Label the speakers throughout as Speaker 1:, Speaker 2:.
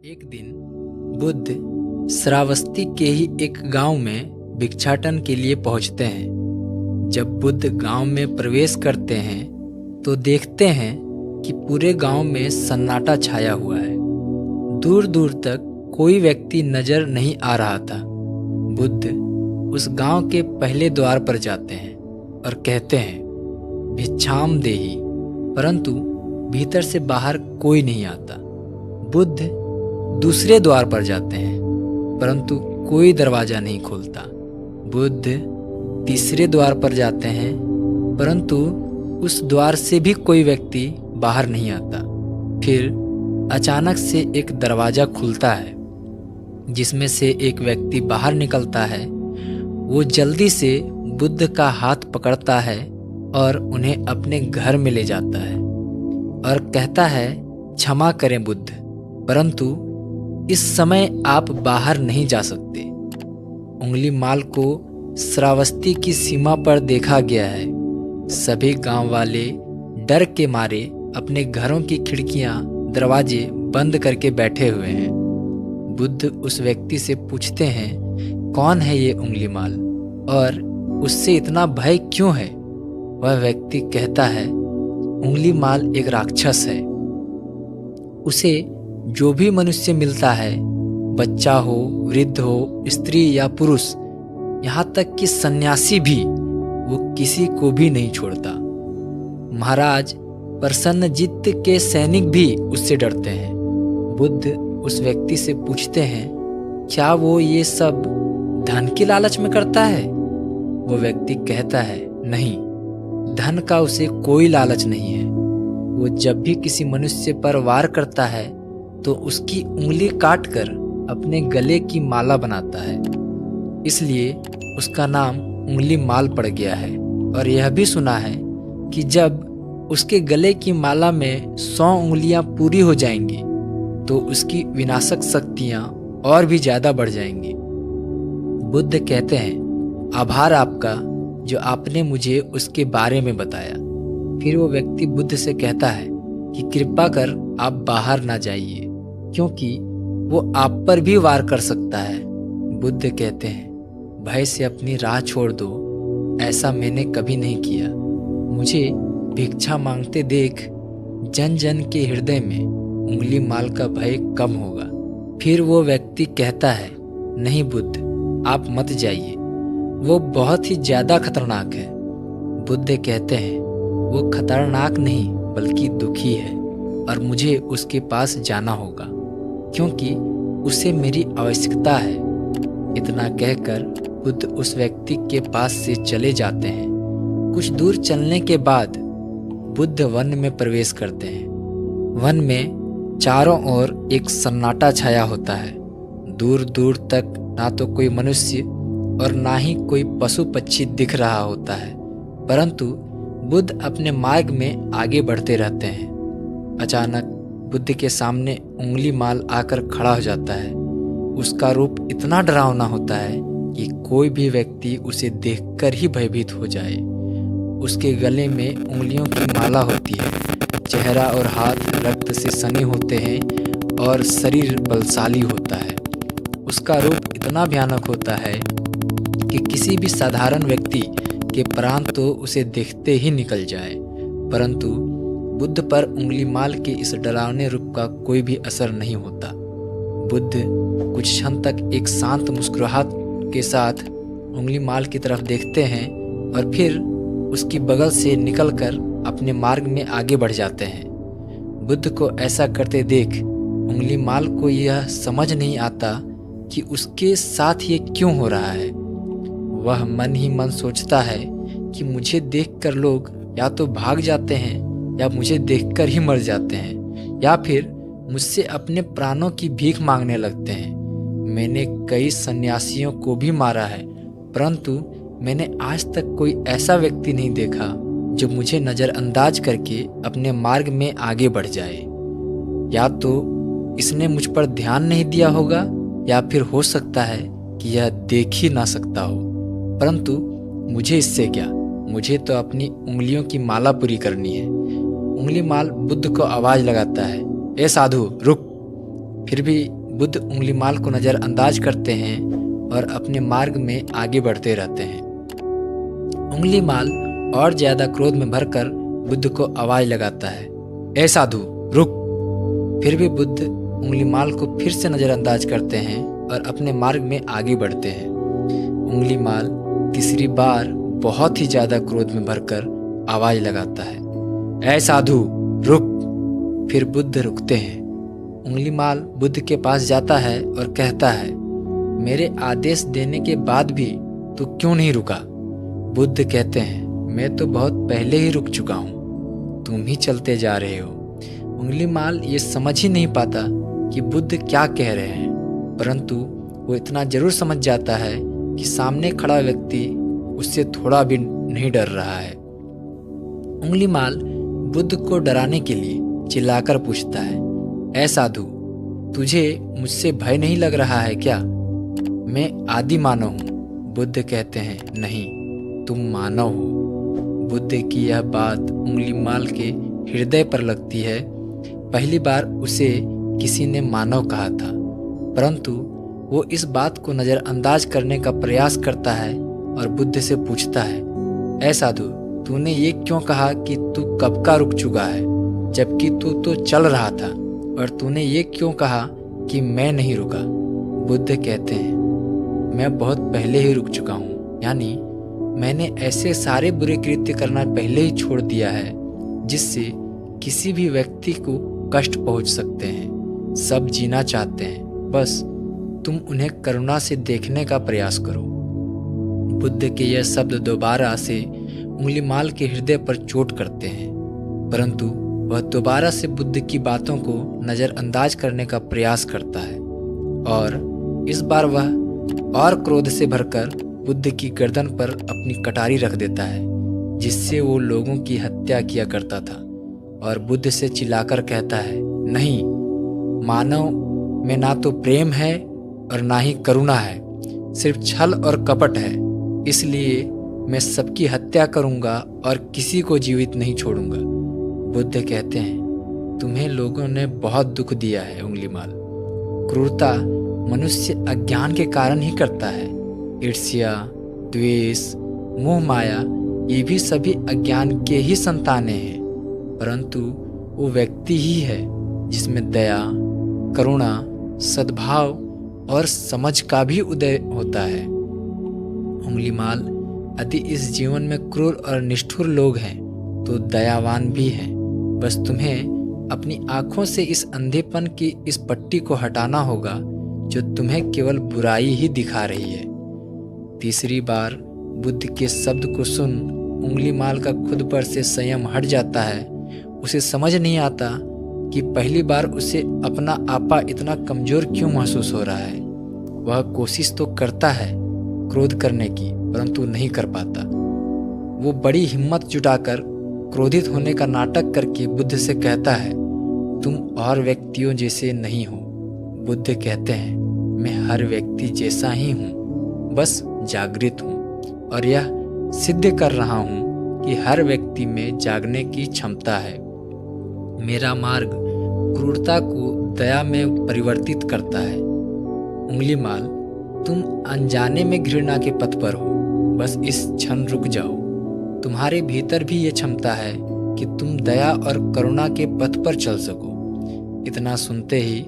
Speaker 1: एक दिन बुद्ध श्रावस्ती के ही एक गांव में भिक्षाटन के लिए पहुंचते हैं। जब बुद्ध गांव में प्रवेश करते हैं तो देखते हैं कि पूरे गांव में सन्नाटा छाया हुआ है। दूर दूर तक कोई व्यक्ति नजर नहीं आ रहा था। बुद्ध उस गांव के पहले द्वार पर जाते हैं और कहते हैं, भिक्षाम देहि, परंतु भीतर से बाहर कोई नहीं आता। बुद्ध दूसरे द्वार पर जाते हैं परंतु कोई दरवाजा नहीं खोलता। बुद्ध तीसरे द्वार पर जाते हैं परंतु उस द्वार से भी कोई व्यक्ति बाहर नहीं आता। फिर अचानक से एक दरवाजा खुलता है जिसमें से एक व्यक्ति बाहर निकलता है। वो जल्दी से बुद्ध का हाथ पकड़ता है और उन्हें अपने घर में ले जाता है और कहता है, क्षमा करें बुद्ध, परंतु इस समय आप बाहर नहीं जा सकते। उंगली माल को श्रावस्ती की सीमा पर देखा गया है। सभी गांव वाले डर के मारे अपने घरों की खिड़कियां दरवाजे बंद करके बैठे हुए हैं। बुद्ध उस व्यक्ति से पूछते हैं, कौन है ये उंगली माल और उससे इतना भय क्यों है? वह व्यक्ति कहता है, उंगली माल एक राक्षस है। उसे जो भी मनुष्य मिलता है, बच्चा हो, वृद्ध हो, स्त्री या पुरुष, यहाँ तक कि सन्यासी भी, वो किसी को भी नहीं छोड़ता। महाराज प्रसन्नजित के सैनिक भी उससे डरते हैं। बुद्ध उस व्यक्ति से पूछते हैं, क्या वो ये सब धन की लालच में करता है? वो व्यक्ति कहता है, नहीं, धन का उसे कोई लालच नहीं है। वो जब भी किसी मनुष्य पर वार करता है तो उसकी उंगली काटकर अपने गले की माला बनाता है, इसलिए उसका नाम उंगली माल पड़ गया है। और यह भी सुना है कि जब उसके गले की माला में 100 उंगलियां पूरी हो जाएंगी तो उसकी विनाशक शक्तियां और भी ज्यादा बढ़ जाएंगी। बुद्ध कहते हैं, आभार आपका जो आपने मुझे उसके बारे में बताया। फिर वो व्यक्ति बुद्ध से कहता है कि कृपा कर आप बाहर ना जाइए, क्योंकि वो आप पर भी वार कर सकता है। बुद्ध कहते हैं, भय से अपनी राह छोड़ दो, ऐसा मैंने कभी नहीं किया। मुझे भिक्षा मांगते देख जन जन के हृदय में उंगली माल का भय कम होगा। फिर वो व्यक्ति कहता है, नहीं बुद्ध, आप मत जाइए, वो बहुत ही ज्यादा खतरनाक है। बुद्ध कहते हैं, वो खतरनाक नहीं बल्कि दुखी है और मुझे उसके पास जाना होगा क्योंकि उसे मेरी आवश्यकता है। इतना कहकर बुद्ध उस व्यक्ति के पास से चले जाते हैं। कुछ दूर चलने के बाद बुद्ध वन में प्रवेश करते हैं। वन में चारों ओर एक सन्नाटा छाया होता है। दूर दूर तक ना तो कोई मनुष्य और ना ही कोई पशु पक्षी दिख रहा होता है, परंतु बुद्ध अपने मार्ग में आगे बढ़ते रहते हैं। अचानक बुद्ध के सामने उंगली माल आकर खड़ा हो जाता है। उसका रूप इतना डरावना होता है कि कोई भी व्यक्ति उसे देखकर ही भयभीत हो जाए। उसके गले में उंगलियों की माला होती है, चेहरा और हाथ रक्त से सने होते हैं और शरीर बलशाली होता है। उसका रूप इतना भयानक होता है कि किसी भी साधारण व्यक्ति के प्राण तो उसे देखते ही निकल जाए, परंतु बुद्ध पर उंगली माल के इस डरावने रूप का कोई भी असर नहीं होता। बुद्ध कुछ क्षण तक एक शांत मुस्कुराहट के साथ उंगली माल की तरफ देखते हैं और फिर उसकी बगल से निकलकर अपने मार्ग में आगे बढ़ जाते हैं। बुद्ध को ऐसा करते देख उंगली माल को यह समझ नहीं आता कि उसके साथ ये क्यों हो रहा है। वह मन ही मन सोचता है कि मुझे देखकर लोग या तो भाग जाते हैं या मुझे देखकर ही मर जाते हैं या फिर मुझसे अपने प्राणों की भीख मांगने लगते हैं। मैंने कई सन्यासियों को भी मारा है, परंतु मैंने आज तक कोई ऐसा व्यक्ति नहीं देखा जो मुझे नज़रअंदाज करके अपने मार्ग में आगे बढ़ जाए। या तो इसने मुझ पर ध्यान नहीं दिया होगा या फिर हो सकता है कि यह देख ही ना सकता हो, परंतु मुझे इससे क्या, मुझे तो अपनी उंगलियों की माला पूरी करनी है। उंगली माल बुद्ध को आवाज लगाता है, ए साधु रुक। फिर भी बुद्ध उंगलीमाल को नज़रअंदाज करते हैं और अपने मार्ग में आगे बढ़ते रहते हैं। उंगलीमाल और ज़्यादा क्रोध में भरकर बुद्ध को आवाज़ लगाता है, ए साधु रुक। फिर भी बुद्ध उंगलीमाल को फिर से नज़रअंदाज करते हैं और अपने मार्ग में आगे बढ़ते हैं। उंगलीमाल तीसरी बार बहुत ही ज़्यादा क्रोध में भरकर आवाज़ लगाता है, ऐ साधु रुक। फिर बुद्ध रुकते हैं। उंगलीमाल बुद्ध के पास जाता है और कहता है, मेरे आदेश देने के बाद भी तू क्यों नहीं रुका? बुद्ध कहते हैं, मैं तो बहुत पहले ही रुक चुका हूँ, तुम ही चलते जा रहे हो। उंगलीमाल ये समझ ही नहीं पाता कि बुद्ध क्या कह रहे हैं, परंतु वो इतना जरूर समझ जाता है कि सामने खड़ा व्यक्ति उससे थोड़ा भी नहीं डर रहा है। उंगलीमाल बुद्ध को डराने के लिए चिल्लाकर पूछता है, ऐ साधु तुझे मुझसे भय नहीं लग रहा है क्या? मैं आदि मानव हूँ। बुद्ध कहते हैं, नहीं तुम मानव हो। बुद्ध की यह बात उंगलीमाल के हृदय पर लगती है। पहली बार उसे किसी ने मानव कहा था, परंतु वो इस बात को नज़रअंदाज करने का प्रयास करता है और बुद्ध से पूछता है, ऐ साधु तूने ये क्यों कहा कि तू कब का रुक चुका है, जबकि तू तो चल रहा था, और तूने ये क्यों कहा कि मैं नहीं रुका? बुद्ध कहते हैं, मैं बहुत पहले ही रुक चुका हूँ, यानी मैंने ऐसे सारे बुरे कृत्य करना पहले ही छोड़ दिया है जिससे किसी भी व्यक्ति को कष्ट पहुँच सकते हैं। सब जीना चाहते हैं, बस तुम उन्हें करुणा से देखने का प्रयास करो। बुद्ध के यह शब्द दोबारा से उंगलीमाल के हृदय पर चोट करते हैं, परंतु वह दोबारा से बुद्ध की बातों को नज़रअंदाज करने का प्रयास करता है और इस बार वह और क्रोध से भरकर बुद्ध की गर्दन पर अपनी कटारी रख देता है, जिससे वो लोगों की हत्या किया करता था, और बुद्ध से चिल्लाकर कहता है, नहीं, मानव में ना तो प्रेम है और ना ही करुणा है, सिर्फ छल और कपट है। इसलिए मैं सबकी हत्या करूंगा और किसी को जीवित नहीं छोड़ूंगा। बुद्ध कहते हैं, तुम्हें लोगों ने बहुत दुख दिया है उंगलीमाल। क्रूरता मनुष्य अज्ञान के कारण ही करता है। ईर्ष्या, द्वेष, मोह माया ये भी सभी अज्ञान के ही संतानें हैं, परंतु वो व्यक्ति ही है जिसमें दया, करुणा, सद्भाव और समझ का भी उदय होता है। उंगलीमाल यदि इस जीवन में क्रूर और निष्ठुर लोग हैं तो दयावान भी हैं। बस तुम्हें अपनी आंखों से इस अंधेपन की इस पट्टी को हटाना होगा जो तुम्हें केवल बुराई ही दिखा रही है। तीसरी बार बुद्ध के शब्द को सुन उंगलीमाल का खुद पर से संयम हट जाता है। उसे समझ नहीं आता कि पहली बार उसे अपना आपा इतना कमजोर क्यों महसूस हो रहा है। वह कोशिश तो करता है क्रोध करने की, परंतु नहीं कर पाता। वो बड़ी हिम्मत जुटाकर क्रोधित होने का नाटक करके बुद्ध से कहता है, तुम और व्यक्तियों जैसे नहीं हो। बुद्ध कहते हैं, मैं हर व्यक्ति जैसा ही हूँ, बस जागृत हूँ और यह सिद्ध कर रहा हूँ कि हर व्यक्ति में जागने की क्षमता है। मेरा मार्ग क्रूरता को दया में परिवर्तित करता है। उंगलीमाल, तुम अनजाने में घृणा के पथ पर हो, बस इस क्षण रुक जाओ। तुम्हारे भीतर भी ये क्षमता है कि तुम दया और करुणा के पथ पर चल सको। इतना सुनते ही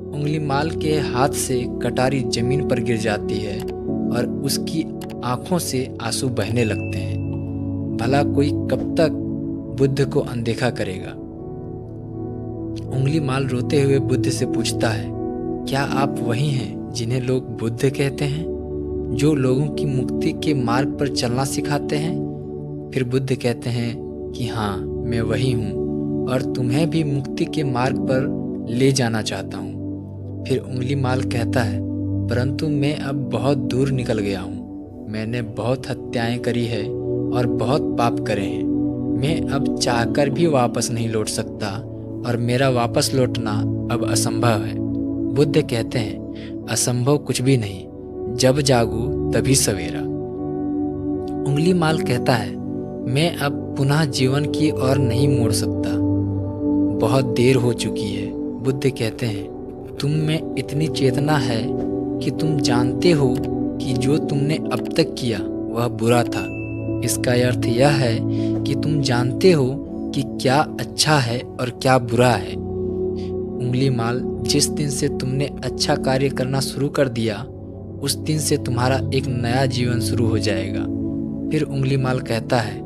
Speaker 1: उंगलीमाल के हाथ से कटारी जमीन पर गिर जाती है और उसकी आंखों से आंसू बहने लगते हैं। भला कोई कब तक बुद्ध को अनदेखा करेगा? उंगलीमाल रोते हुए बुद्ध से पूछता है, क्या आप वही हैं जिन्हें लोग बुद्ध कहते हैं, जो लोगों की मुक्ति के मार्ग पर चलना सिखाते हैं? फिर बुद्ध कहते हैं कि हाँ, मैं वही हूँ और तुम्हें भी मुक्ति के मार्ग पर ले जाना चाहता हूँ। फिर उंगलीमाल कहता है, परंतु मैं अब बहुत दूर निकल गया हूँ। मैंने बहुत हत्याएं करी है और बहुत पाप करे हैं। मैं अब चाहकर भी वापस नहीं लौट सकता और मेरा वापस लौटना अब असंभव है। बुद्ध कहते हैं, असंभव कुछ भी नहीं, जब जागू तभी सवेरा। उंगलीमाल कहता है, मैं अब पुनः जीवन की ओर नहीं मोड़ सकता, बहुत देर हो चुकी है। बुद्ध कहते हैं, तुम में इतनी चेतना है कि तुम जानते हो कि जो तुमने अब तक किया वह बुरा था। इसका अर्थ यह है कि तुम जानते हो कि क्या अच्छा है और क्या बुरा है। उंगलीमाल, जिस दिन से तुमने अच्छा कार्य करना शुरू कर दिया उस दिन से तुम्हारा एक नया जीवन शुरू हो जाएगा। फिर उंगलीमाल कहता है,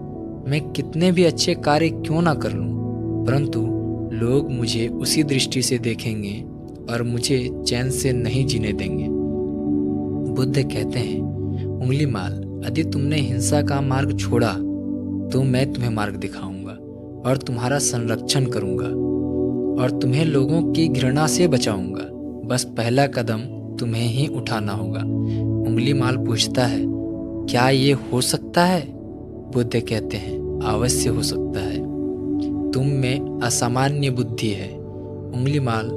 Speaker 1: मैं कितने भी अच्छे कार्य क्यों ना कर लूं, परंतु लोग मुझे उसी दृष्टि से देखेंगे और मुझे चैन से नहीं जीने देंगे। बुद्ध कहते हैं, उंगलीमाल, यदि तुमने हिंसा का मार्ग छोड़ा तो मैं तुम्हें मार्ग दिखाऊंगा और तुम्हारा संरक्षण करूंगा और तुम्हें लोगों की घृणा से बचाऊंगा। बस पहला कदम तुम्हें ही उठाना होगा। उंगलीमाल पूछता है, क्या ये हो सकता है? बुद्ध कहते हैं, अवश्य हो सकता है। तुम में असामान्य बुद्धि है उंगलीमाल,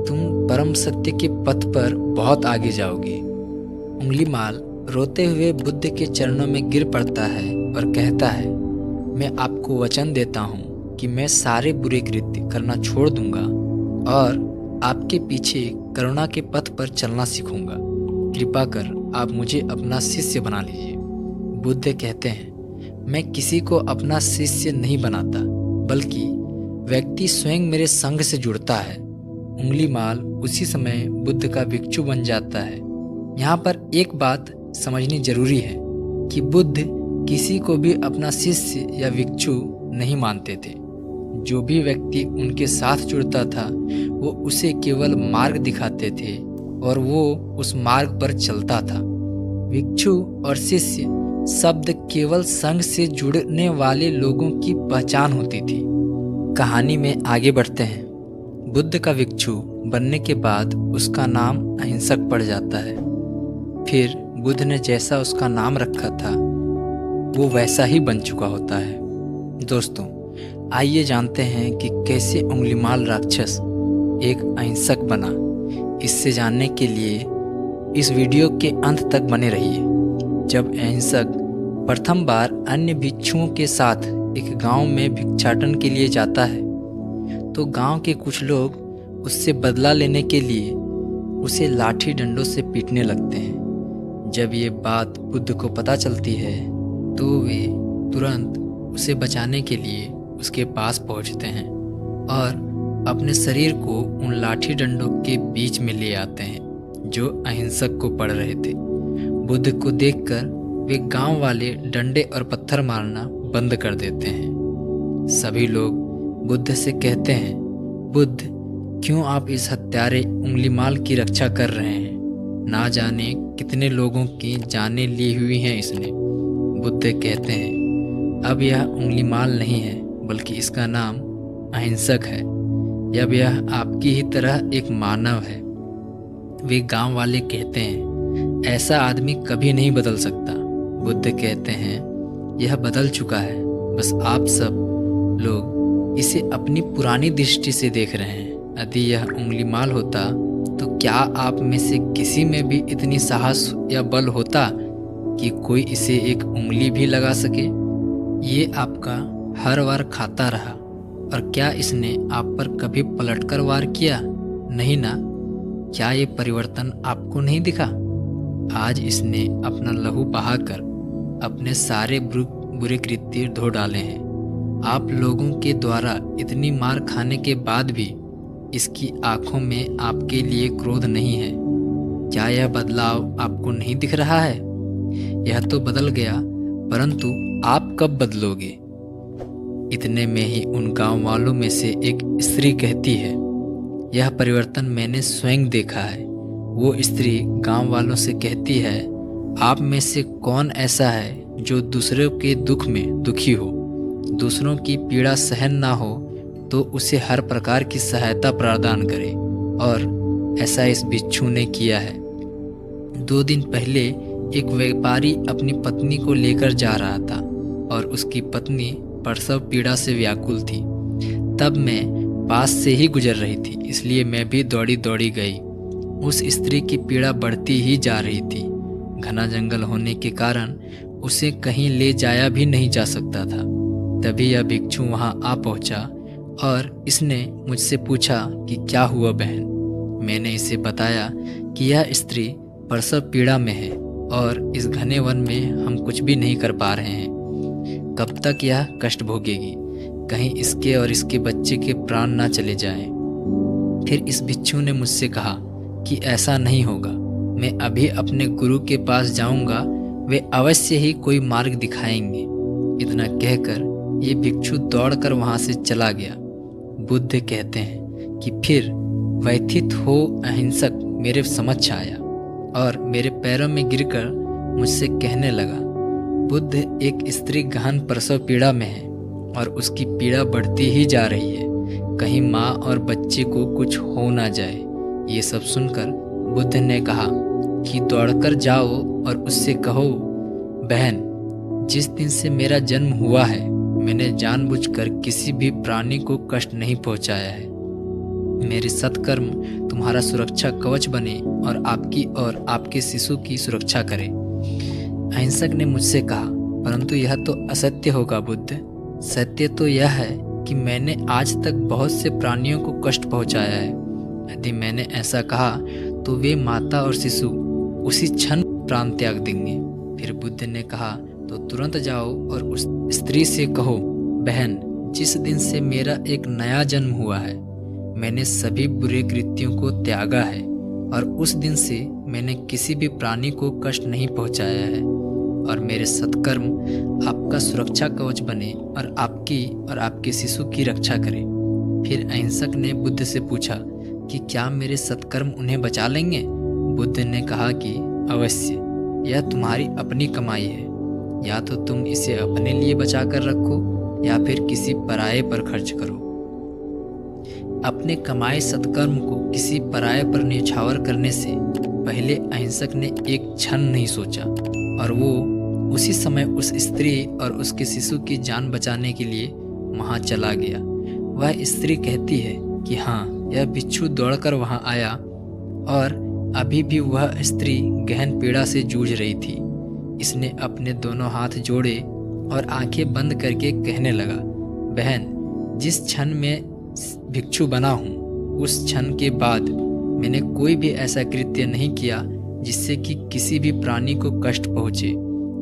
Speaker 1: तुम परम सत्य के पथ पर बहुत आगे जाओगे। उंगलीमाल रोते हुए बुद्ध के चरणों में गिर पड़ता है और कहता है, मैं आपको वचन देता हूँ कि मैं सारे बुरे कृत्य करना छोड़ दूंगा और आपके पीछे करुणा के पथ पर चलना सीखूंगा। कृपा कर आप मुझे अपना शिष्य बना लीजिए। बुद्ध कहते हैं, मैं किसी को अपना शिष्य नहीं बनाता, बल्कि व्यक्ति स्वयं मेरे संग से जुड़ता है। उंगलीमाल उसी समय बुद्ध का भिक्षु बन जाता है। यहाँ पर एक बात समझनी जरूरी है कि बुद्ध किसी को भी अपना शिष्य या भिक्षु नहीं मानते थे। जो भी व्यक्ति उनके साथ जुड़ता था वो उसे केवल मार्ग दिखाते थे और वो उस मार्ग पर चलता था। भिक्षु और शिष्य शब्द केवल संघ से जुड़ने वाले लोगों की पहचान होती थी। कहानी में आगे बढ़ते हैं। बुद्ध का भिक्षु बनने के बाद उसका नाम अहिंसक पड़ जाता है। फिर बुद्ध ने जैसा उसका नाम रखा था वो वैसा ही बन चुका होता है। दोस्तों, आइए जानते हैं कि कैसे उंगलीमाल राक्षस एक अहिंसक बना। इससे जानने के लिए इस वीडियो के अंत तक बने रहिए। जब अहिंसक प्रथम बार अन्य भिक्षुओं के साथ एक गांव में भिक्षाटन के लिए जाता है तो गांव के कुछ लोग उससे बदला लेने के लिए उसे लाठी डंडों से पीटने लगते हैं। जब ये बात बुद्ध को पता चलती है तो वे तुरंत उसे बचाने के लिए उसके पास पहुंचते हैं और अपने शरीर को उन लाठी डंडों के बीच में ले आते हैं जो अहिंसक को पड़ रहे थे। बुद्ध को देखकर वे गांव वाले डंडे और पत्थर मारना बंद कर देते हैं। सभी लोग बुद्ध से कहते हैं, बुद्ध, क्यों आप इस हत्यारे उंगलीमाल की रक्षा कर रहे हैं? ना जाने कितने लोगों की जानें ली हुई हैं इसने। बुद्ध कहते हैं, अब यह उंगलीमाल नहीं है बल्कि इसका नाम अहिंसक है। अब यह आपकी ही तरह एक मानव है। वे गांव वाले कहते हैं, ऐसा आदमी कभी नहीं बदल सकता। बुद्ध कहते हैं, यह बदल चुका है, बस आप सब लोग इसे अपनी पुरानी दृष्टि से देख रहे हैं। यदि यह उंगलीमाल होता तो क्या आप में से किसी में भी इतनी साहस या बल होता कि कोई इसे एक उंगली भी लगा सके? ये आपका हर वार खाता रहा और क्या इसने आप पर कभी पलटकर वार किया? नहीं ना। क्या ये परिवर्तन आपको नहीं दिखा? आज इसने अपना लहू बहाकर अपने सारे बुरे कृत्य धो डाले हैं। आप लोगों के द्वारा इतनी मार खाने के बाद भी इसकी आंखों में आपके लिए क्रोध नहीं है। क्या यह बदलाव आपको नहीं दिख रहा है? यह तो बदल गया, परंतु आप कब बदलोगे? इतने में ही उन गांव वालों में से एक स्त्री कहती है, यह परिवर्तन मैंने स्वयं देखा है। वो स्त्री गांव वालों से कहती है, आप में से कौन ऐसा है जो दूसरों के दुख में दुखी हो, दूसरों की पीड़ा सहन ना हो तो उसे हर प्रकार की सहायता प्रदान करे? और ऐसा इस भिक्षु ने किया है। 2 दिन पहले एक व्यापारी अपनी पत्नी को लेकर जा रहा था और उसकी पत्नी प्रसव पीड़ा से व्याकुल थी। तब मैं पास से ही गुजर रही थी, इसलिए मैं भी दौड़ी दौड़ी गई। उस स्त्री की पीड़ा बढ़ती ही जा रही थी। घना जंगल होने के कारण उसे कहीं ले जाया भी नहीं जा सकता था। तभी यह भिक्षु वहां आ पहुंचा और इसने मुझसे पूछा कि क्या हुआ बहन? मैंने इसे बताया कि यह स्त्री प्रसव पीड़ा में है और इस घने वन में हम कुछ भी नहीं कर पा रहे हैं। कब तक यह कष्ट भोगेगी? कहीं इसके और इसके बच्चे के प्राण ना चले जाएं। फिर इस भिक्षु ने मुझसे कहा कि ऐसा नहीं होगा, मैं अभी अपने गुरु के पास जाऊंगा, वे अवश्य ही कोई मार्ग दिखाएंगे। इतना कहकर ये भिक्षु दौड़कर वहां से चला गया। बुद्ध कहते हैं कि फिर व्यथित हो अहिंसक मेरे समक्ष आया और मेरे पैरों में गिरकर मुझसे कहने लगा, बुद्ध, एक स्त्री गहन प्रसव पीड़ा में है और उसकी पीड़ा बढ़ती ही जा रही है। कहीं माँ और बच्चे को कुछ हो ना जाए। ये सब सुनकर बुद्ध ने कहा कि दौड़कर जाओ और उससे कहो, बहन, जिस दिन से मेरा जन्म हुआ है मैंने जानबूझकर किसी भी प्राणी को कष्ट नहीं पहुंचाया है। मेरे सत्कर्म तुम्हारा सुरक्षा कवच बने और आपके शिशु की सुरक्षा करे। अहिंसक ने मुझसे कहा, परंतु यह तो असत्य होगा बुद्ध। सत्य तो यह है कि मैंने आज तक बहुत से प्राणियों को कष्ट पहुंचाया है। यदि मैंने ऐसा कहा तो वे माता और शिशु उसी क्षण प्राण त्याग देंगे। फिर बुद्ध ने कहा, तो तुरंत जाओ और उस स्त्री से कहो, बहन, जिस दिन से मेरा एक नया जन्म हुआ है मैंने सभी बुरे कृत्यों को त्यागा है और उस दिन से मैंने किसी भी प्राणी को कष्ट नहीं पहुंचाया है और मेरे सत्कर्म आपका सुरक्षा कवच बने और आपकी और आपके शिशु की रक्षा करे। फिर अहिंसक ने बुद्ध से पूछा कि क्या मेरे सत्कर्म उन्हें बचा लेंगे? बुद्ध ने कहा कि अवश्य, यह तुम्हारी अपनी कमाई है। या तो तुम इसे अपने लिए बचा कर रखो या फिर किसी पराये पर खर्च करो। अपने कमाए सत्कर्म को किसी पराये पर न्यौछावर करने से पहले अहिंसक ने एक क्षण नहीं सोचा और वो उसी समय उस स्त्री और उसके शिशु की जान बचाने के लिए वहां चला गया। वह स्त्री कहती है कि हाँ, यह भिक्षु दौड़कर वहां आया और अभी भी वह स्त्री गहन पीड़ा से जूझ रही थी। इसने अपने दोनों हाथ जोड़े और आंखें बंद करके कहने लगा, बहन, जिस क्षण में भिक्षु बना हूँ उस क्षण के बाद मैंने कोई भी ऐसा कृत्य नहीं किया जिससे कि किसी भी प्राणी को कष्ट पहुँचे।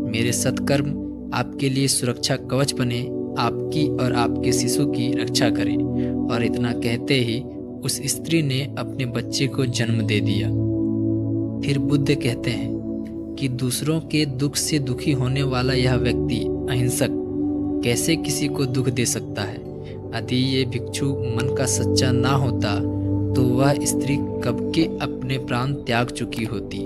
Speaker 1: मेरे सत्कर्म आपके लिए सुरक्षा कवच बने, आपकी और आपके शिशु की रक्षा करें। और इतना कहते ही उस स्त्री ने अपने बच्चे को जन्म दे दिया। फिर बुद्ध कहते हैं कि दूसरों के दुख से दुखी होने वाला यह व्यक्ति अहिंसक कैसे किसी को दुख दे सकता है? यदि ये भिक्षु मन का सच्चा ना होता तो वह स्त्री कब के अपने प्राण त्याग चुकी होती।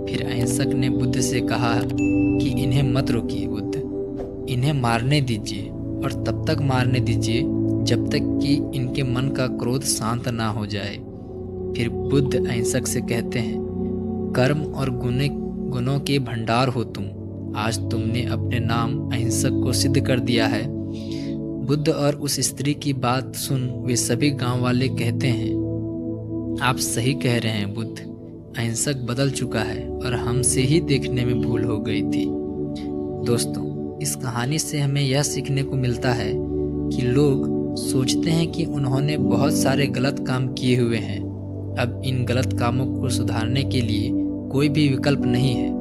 Speaker 1: फिर अहिंसक ने बुद्ध से कहा कि इन्हें मत रोकिए बुद्ध, इन्हें मारने दीजिए और तब तक मारने दीजिए जब तक कि इनके मन का क्रोध शांत ना हो जाए। फिर बुद्ध अहिंसक से कहते हैं, कर्म और गुणों के भंडार हो तुम। आज तुमने अपने नाम अहिंसक को सिद्ध कर दिया है। बुद्ध और उस स्त्री की बात सुन वे सभी गांव वाले कहते हैं, आप सही कह रहे हैं बुद्ध, अहिंसक बदल चुका है और हमसे ही देखने में भूल हो गई थी। दोस्तों, इस कहानी से हमें यह सीखने को मिलता है कि लोग सोचते हैं कि उन्होंने बहुत सारे गलत काम किए हुए हैं, अब इन गलत कामों को सुधारने के लिए कोई भी विकल्प नहीं है।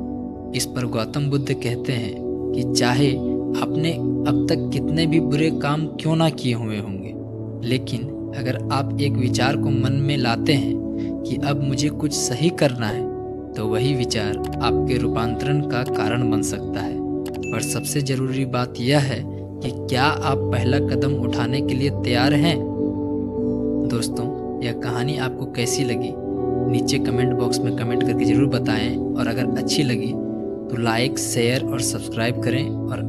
Speaker 1: इस पर गौतम बुद्ध कहते हैं कि चाहे आपने अब तक कितने भी बुरे काम क्यों ना किए हुए होंगे, लेकिन अगर आप एक विचार को मन में लाते हैं कि अब मुझे कुछ सही करना है, तो वही विचार आपके रूपांतरण का कारण बन सकता है। पर सबसे ज़रूरी बात यह है कि क्या आप पहला कदम उठाने के लिए तैयार हैं? दोस्तों, यह कहानी आपको कैसी लगी नीचे कमेंट बॉक्स में कमेंट करके ज़रूर बताएं और अगर अच्छी लगी तो लाइक, शेयर और सब्सक्राइब करें और